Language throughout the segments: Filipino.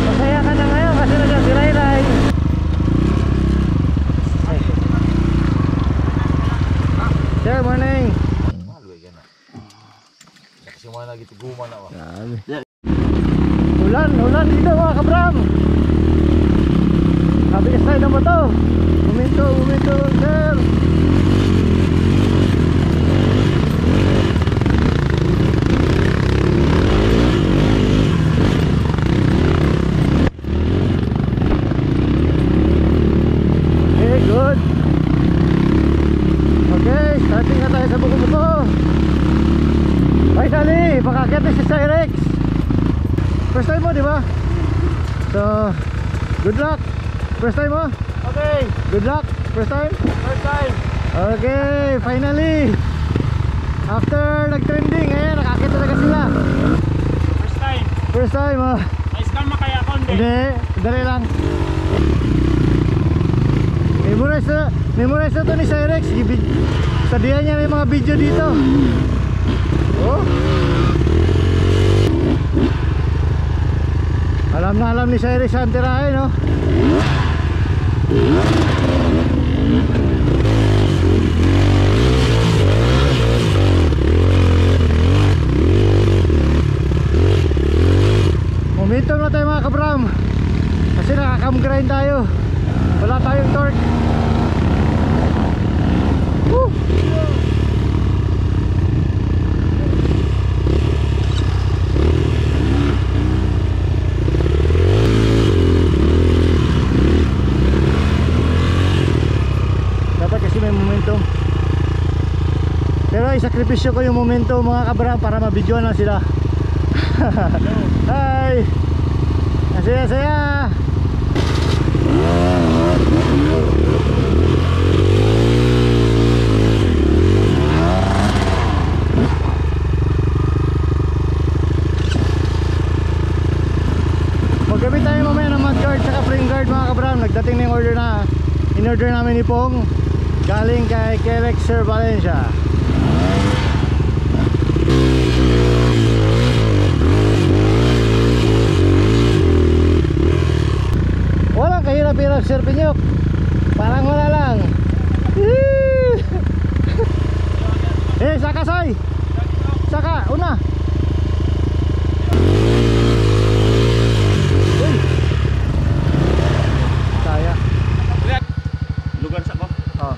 Masaya ka na ngayon kasi nandiyan si Ray. Sir, morning. Ulan dito mga kabram. Sabi ka sa'yo na ba to? Uminto, sir. Starting na tayo sa buko-buko. Finally, makakit na si Cyrex. First time mo, di ba? So, good luck. First time mo? Okay. Good luck. First time? First time. Okay, finally. After nag-trending, ayan, nakakit talaga sila. First time. First time, oh. May scam makaya ko, Hindi, dali lang. Memorize na to ni Cyrex. Sadihan niya yung mga video dito. Oh. Alam ni Cyrex ang tirahin, no? Momentum na tayo mga kabram. Kasi nakakam-grind tayo. Wala tayong torque. Woo! Dapat kasi may momentum. Pero isakripisyo ko yung momentum mga kabram para mabidyoan lang sila. Hi! Saya-saya! Maggamit tayo mamaya ng mudguard saka frame guard mga kabram. Nagdating na yung order na in-order namin ni Pong galing kay Kelex Sir Valencia. Walang kahirap-hirap Sir Pinyok. Parang wala lang. Saka say. Saka, una. Uy. Saya. Lugar sa ko? Oh.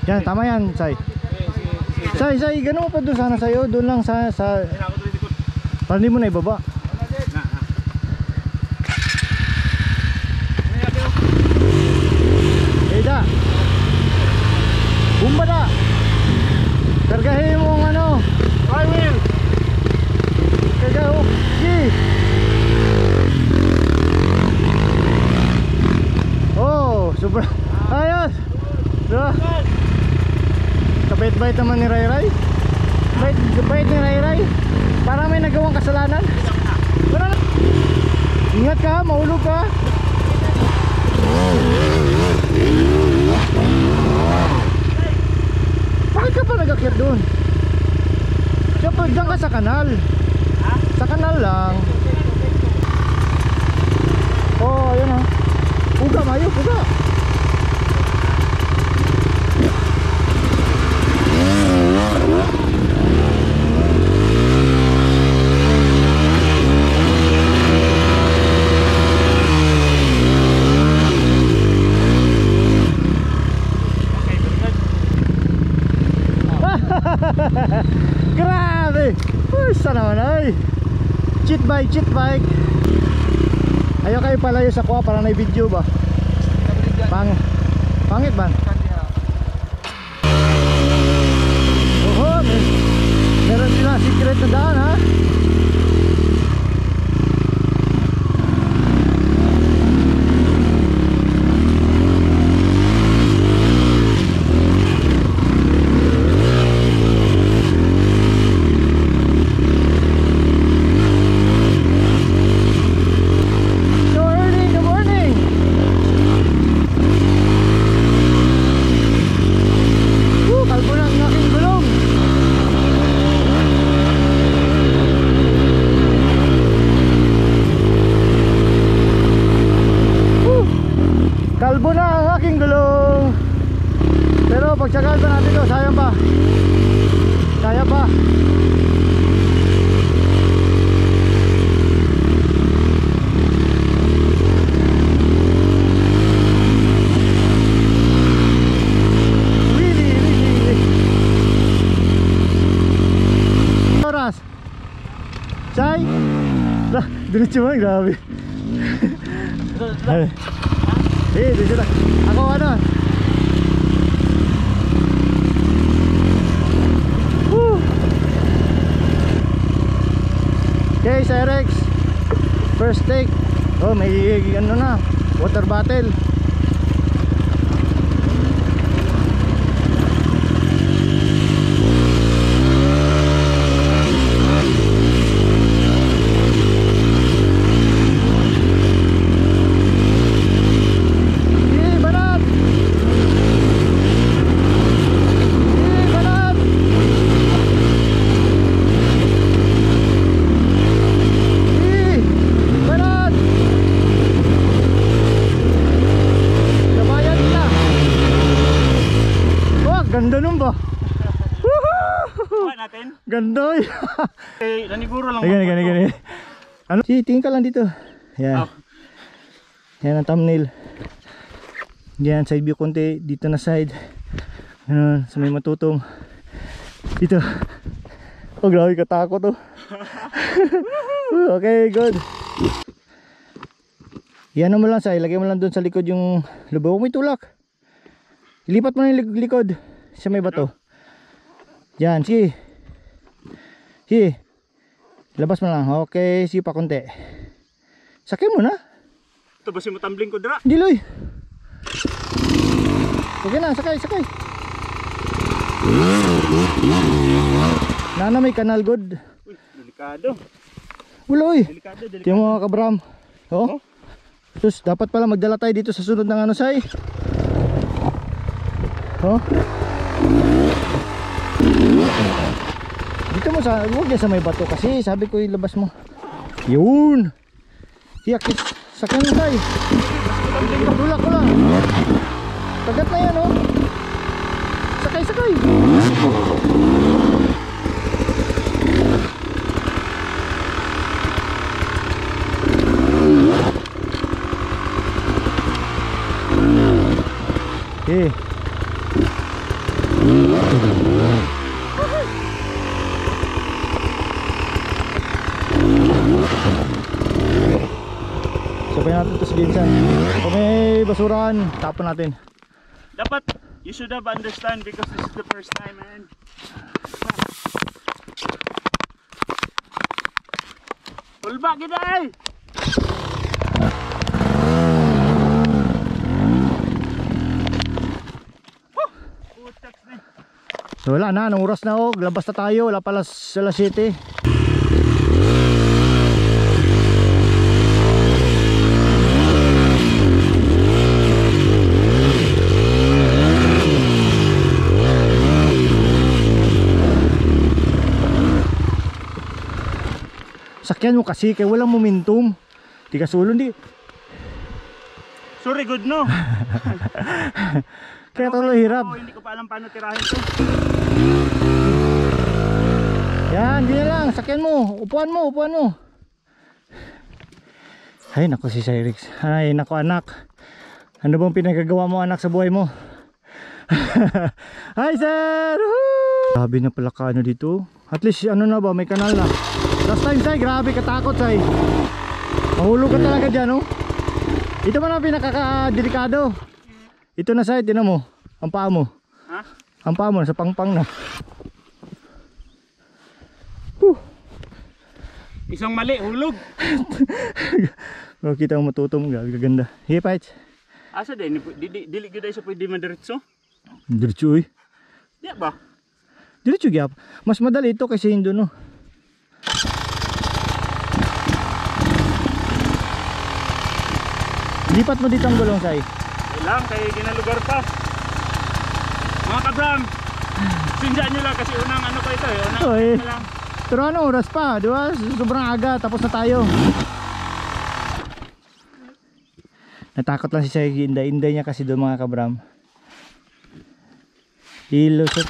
Yan, tama yan, say. Say, gano'n mo pa doon sana sa'yo. Doon lang sa para hindi mo na ibaba. Eda. Bumba na. Kargahin mo ang ano. Flywheel. Karga, okay. Oh, super. Ayos. Diba? Kabait-bait naman ni Ray Ray. Bait ni Ray Ray. Parang may nagawang kasalanan. Ingat ka, mahulog ka. Bakit ka pa nag-akyat doon? Siyempre, dyan ka sa kanal. Sa kanal lang. Oh, ayun ha. Puga, mayo, puga. Grabe! Uy, sana naman ay! Cheat bike! Ayaw kayo palayo sa kuha para na video ba? Pangit ba? Oho! Meron sila secret na daan ha? pagtsagaan pa natin to. Sayang pa. Kaya pa. Oras. Chay. Lah, diretso mo, grabe. Diretso lang. Ako ano? Okay, Cyrex. First take. Oh, may ano na, water bottle. Ganda nun ba? Kuha natin. Ganda eh. Okay, naniguro lang. Gani. Ano? Tingin ka lang dito. Yan. Oh. Yan ang thumbnail. Yan, side view konti. Dito na side. Ganun, sa may matutong. Dito. Oh, grabe katakot oh. Okay, good. Yan mo lang sa ilagay mo lang doon sa likod yung lubog. May tulak. Ilipat mo na yung likod. Sa may bato. Yan, sige. Sige. Labas mo lang. Okay, sige pa konti. Sakay mo na. Ito ba si matambling ko dira? Diloy. Okay na, sakay. Nana may kanal good. Uy, delikado. Uloy. Delikado. Tiyan mo mga kabram. Oh. Terus dapat pala magdala tayo dito sa sunod ng ano say. Oh. Dito mo sa, huwag yan sa may bato kasi sabi ko ilabas mo. Yun. Hiyakis, sakyan mo tayo. Tulak ko lang. Tagat na yan oh. Sakay. Okay. Sabay natin ito sa ginsan. Kung may basurahan, tapon natin. Dapat, you should have understand because this is the first time, man. Ulba, giday! So wala na, anong oras na oh, labas na tayo, wala pala sa alas 7. Sakyan mo kasi, kaya walang momentum. Di ka sulon di. Sorry, good no? Kaya tuloy hirap. Hindi ko pa alam paano tirahin to. Yan, ganyan lang, sakyan mo. Upuan mo. Ay, naku si Cyrex. Ay, naku anak. Ano bang pinagagawa mo anak sa buhay mo? Hi sir! Grabe na pala ka ano dito. At least ano na ba, may kanal na. Last time say, grabe katakot say. Mahulog ka talaga dyan oh. Ito man ang pinakakadelikado. Ito na say, tinan mo. Ang paa mo. Ha? Ang paa mo, sa pangpang na. Isang mali, hulog. Oh, kita mo matutom, grabe kaganda. Hey, Paits. Asa din, dili gyud sa pwede madiretso. Diretso eh. Di ba? Diretso gyap. Mas madali ito kasi hindi no. Lipat mo dito ang gulong say. Lang kay ginalugar pa. Mga kabram. Sindihan nyo lang kasi unang ano ko ito eh. Unang Oy. ano lang. Pero ano oras pa, di ba? Sobrang aga, tapos na tayo. Natakot lang si Say, inday niya kasi doon mga kabram. ilusot.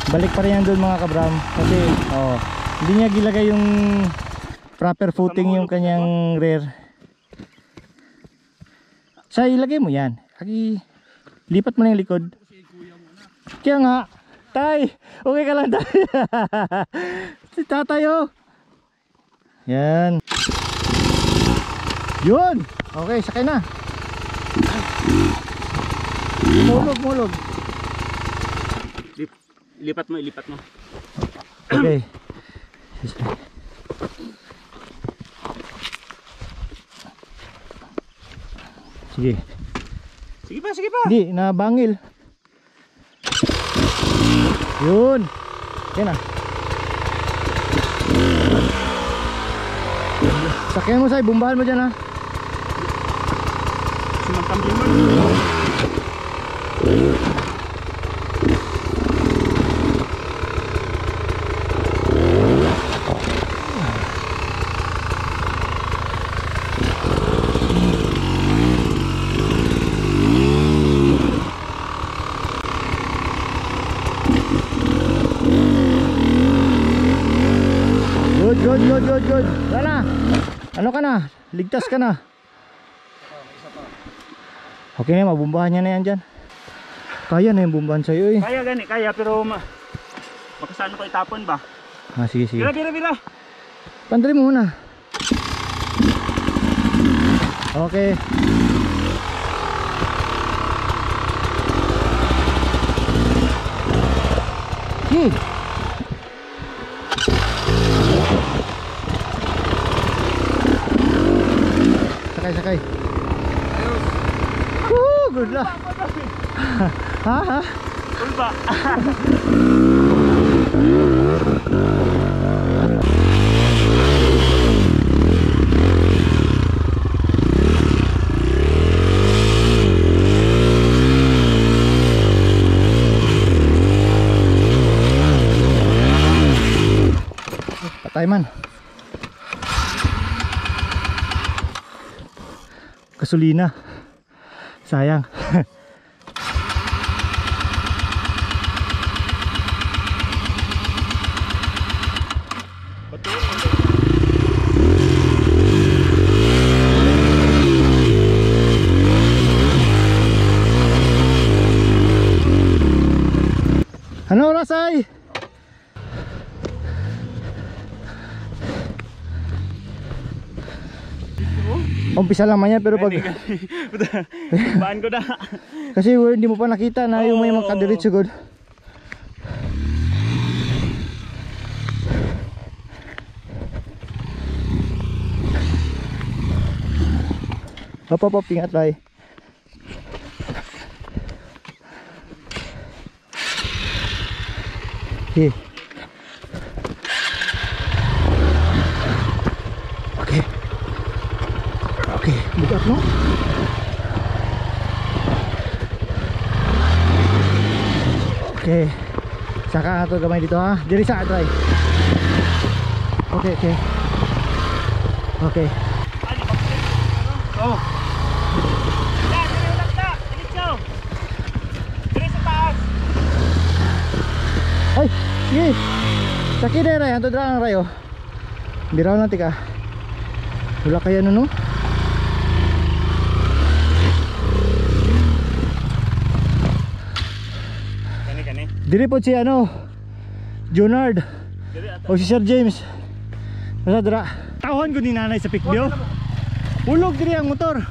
Balik pa rin yan doon mga kabram. Kasi hindi niya gilagay yung proper footing yung kanyang rear. Sa ilagay mo yan. Lipat mo na yung likod. Kaya nga, tay, okay ka lang tay. Si tatay oh. Yan. Yun. Okay, sakay na. Mulog. Ilipat mo. Okay. Sige. Sige pa. Hindi, nabangil. Yun. Yan ah. Sakyan mo say, bumbahan mo dyan ha. Sumangkambing mo. Good. Sana. Ano ka na? Ligtas ka na. Okay na, mabumbahan niya na yan dyan. Kaya na yung bumbahan sa'yo eh. Kaya pero makasano ko itapon ba? Sige. Bira. Pandali mo muna. Okay. Sige. Sakay. Good luck. Ha? Ulba. Patay man. Gasolina. Sayang. Ano oras ay? Umpisa lang man yan pero pag Baan ko na. kasi hindi mo pa nakita na yung may makadiretso good. Hop, ingat tay. Okay. Okay, bukat no? Okay. Saka ato gamay dito ha. Diri sa try. Okay. Oh. Diri ulat na. Diri sa taas. Ay, sige. Sakit na rin. Anto dra ang rayo. Biraw na tika. Wala kaya no? Kani. Diri po si Junard. O si Sir James. Basta dra. Tawhan ko ni nanay sa pikdio. Ulog diri ang motor.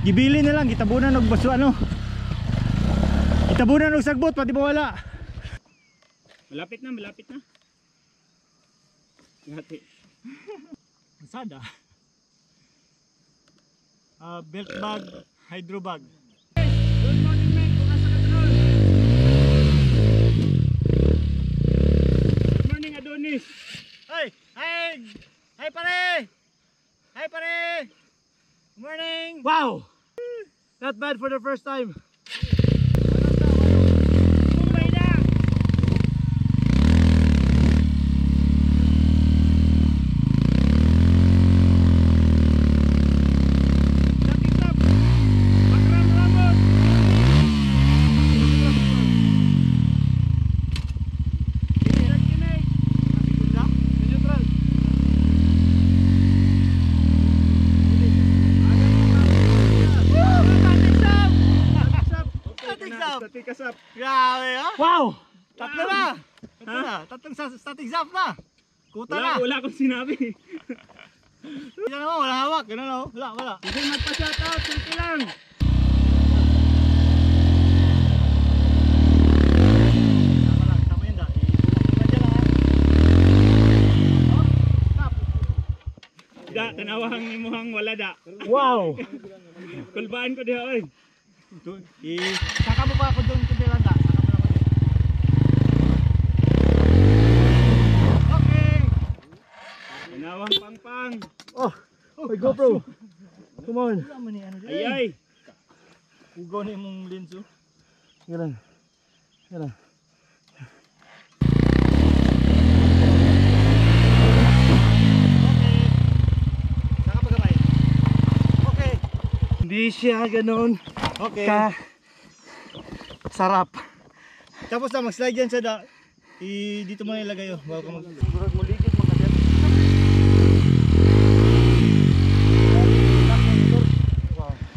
Gibili na lang, gitabunan og baso Gitabunan og sagbot pati wala. Malapit na. Ngati. Sada. Belt bag, hydro bag. Good morning, mate. Kung nasa ka doon. Good morning, Adonis. Hi pare. Good morning. Wow. Not bad for the first time. Mumbai na. Sakitap. Bakram Ramon. Grabe ha? Wow! Tatlo na! Tatlo na! Tatlong static zap na! Kuta na! Wala akong sinabi. Hindi na naman, wala hawak. Ganun o. Wala. Hindi magpa-shoutout, simple lang. Tama yun da. Ibukan dyan lang ha. Da, tanawang ni muhang wala da. Wow! Kulbaan ko diha oy. Saka mo pa ako doon kundi lang da. Okay! Tanawang pangpang. Oh! My GoPro! Come on! Ay. Ugaw na yung lens oh. Ganun. Ganun. Okay! Saka pa kamay. Okay! Hindi siya ganun Okay! ka sarap. Tapos na mag-slide yan sa da. Dito mo na ilagay oh. Bago ka mag...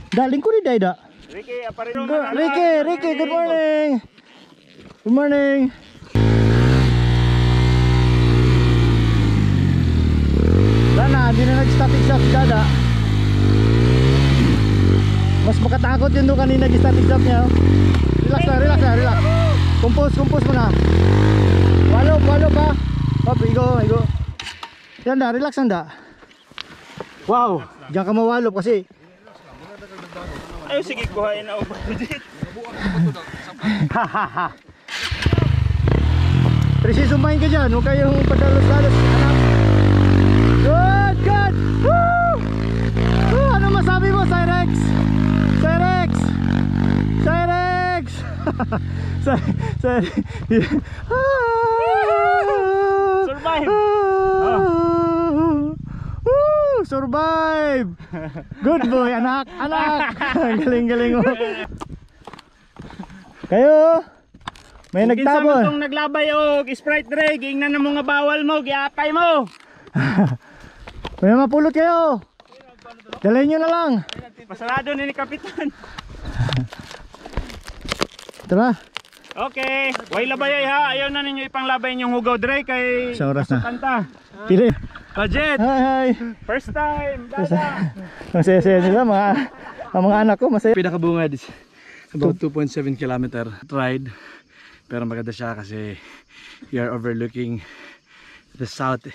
Daling ko ni Dayda. Ricky, aparito Ricky, good morning. Good morning. Sana, di na nag-static shot si Dada. Mas makatakot yun doon kanina nag-static shot niya. Relax na. Compose mo na. Walop ha. Hop, igo. Yan da, relax na da. Wow, diyan ka mawalop kasi. Ay, sige, kuhain na ako budget. Preciso mind ka dyan, huwag kayong padalos-dalos. Good! Woo! Ano masabi mo, Cyrex? Survive! Survive! Good boy, anak! Galing mo. Kayo, may nagtabon. Kinsa man naglabay og Sprite Dre, giingnan na mga bawal mo, giapay mo. May mapulot kayo. Dalhin nyo na lang. Pasarado ni Kapitan. Tara. Okay, way labay ha. Ayaw na ninyo ipanglabay yung hugaw Dre kay Isang oras na. kanta. Pili. Budget. Hi. First time, dada. Ang saya-saya nila ang mga anak ko, masaya. Pinakabungad is about 2.7 km ride. Pero maganda siya kasi you are overlooking the south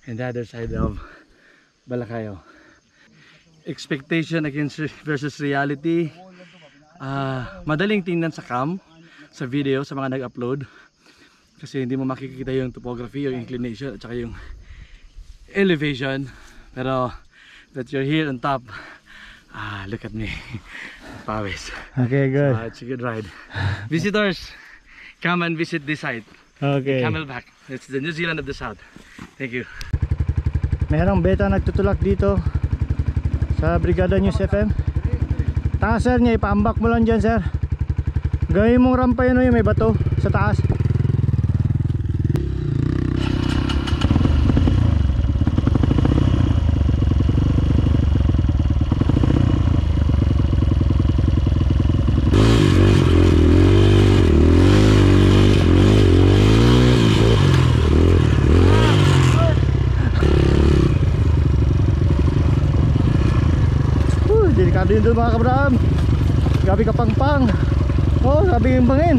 and the other side of Balacayo. Expectation against versus reality. Madaling tingnan sa cam, sa video, sa mga nag-upload. Kasi hindi mo makikita yung topography, yung inclination, at saka yung elevation. Pero that you're here on top, look at me. Pawis. Okay, good. It's a good ride. Visitors, come and visit this site. Okay. Camelback. It's the New Zealand of the South. Thank you. Mayroong beta nagtutulak dito sa Brigada News FM. Taas sir niya, ipaambak mo lang dyan sir. Gawin mong rampa yun yung may bato sa taas. Delikado yun doon mga kabraham. Grabe kapangpang. Oh, grabe yung bangin.